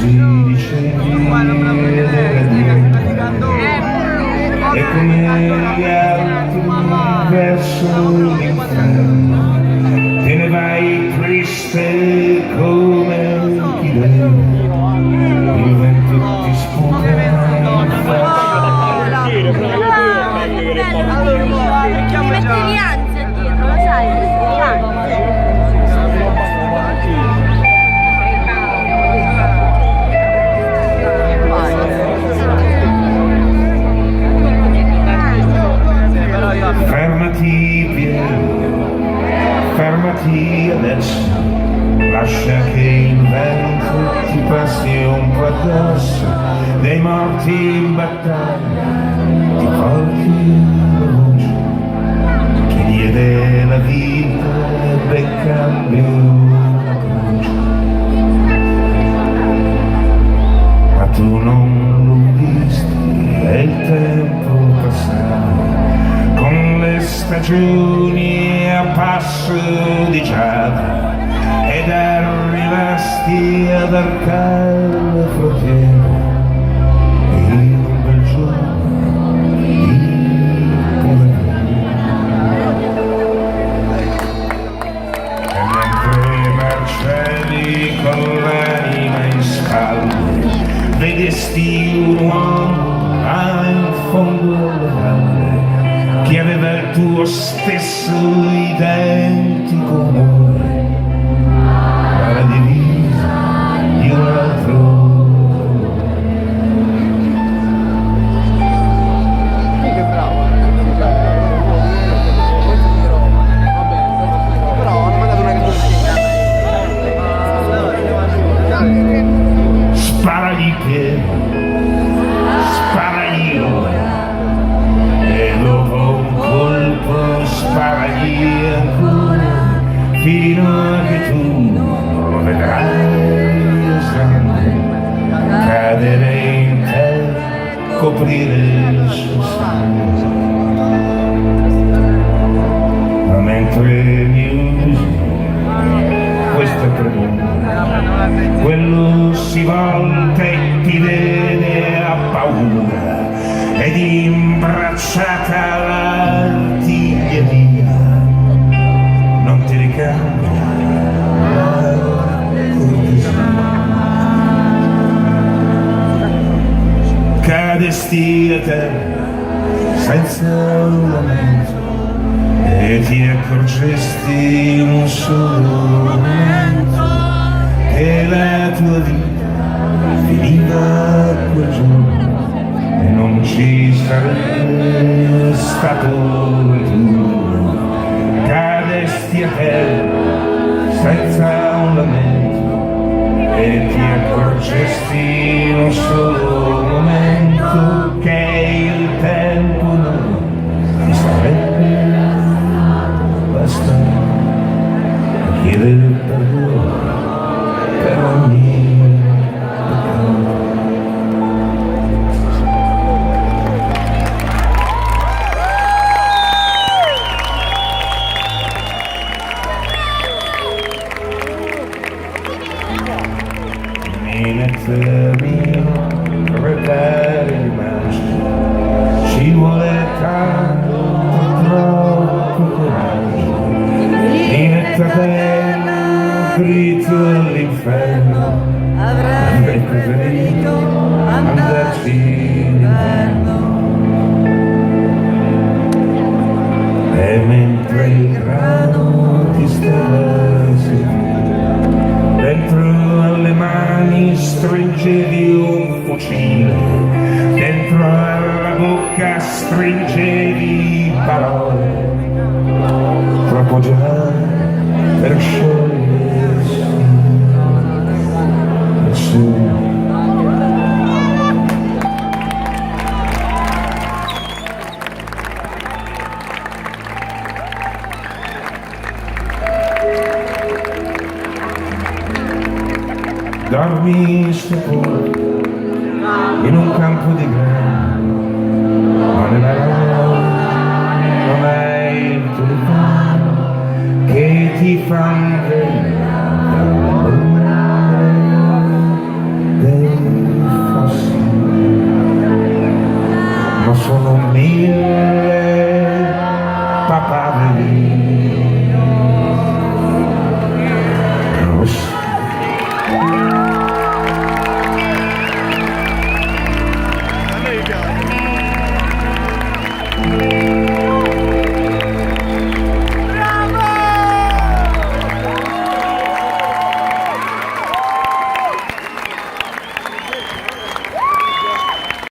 così dicevi e come gli altri verso l'inferno te ne vai triste come chi deve, il vento ti sputa in faccia. Ti metti ansia dietro, lo sai? Fermati Piero, fermati adesso, lascia che il vento ti passi un po' addosso, dei morti in battaglia ti porti la voce, chi diede la vita beccando una croce, ma tu non lo visti e il tempo passava con le stagioni a passo di giada ed arrivasti ad arcare la frontiera e in un bel giorno di primavera e mentre marciavi con l'anima in spalle vedesti un uomo là in fondo alla valle che aveva il tuo stesso identico amore, ma la divisa di un altro. Che bravo, però hanno mandato una canzone. Sparagli Piero, sparagli ora, e dopo un colpo sparagli ancora, fino a che tu lo vedrai il sangue cadere in te, coprire il suo sangue. Ma mentre mi usi questa pregunta, quello si volta e ti vede a paura ed imbracciata l'artiglieria non ti ricambia la cortesia. Cadesti a terra senza un lamento e ti accorgesti in un solo momento che la tua vita finiva quel giorno e non ci sarebbe stato il turno. Cadesti a terra senza un lamento e ti accorgesti in un solo momento che il tempo non ti sarebbe bastato a chiedere perdono per ogni peccato. Mio, ripari il mastro, ci vuole tanto, troppo coraggio, inetta bella, grito all'inferno, avrei preferito andarci in inverno. E mentre il grano ti stava seguendo, dentro alle mani stringevi un fucile, dentro alla bocca stringevi parole, troppo già per sciogliersi nessuno. Dormi sepolto in un campo di grano, ma nella notte non hai il tulipano che ti fa vedere dall'ombra ma sono 1000 papaveri rossi.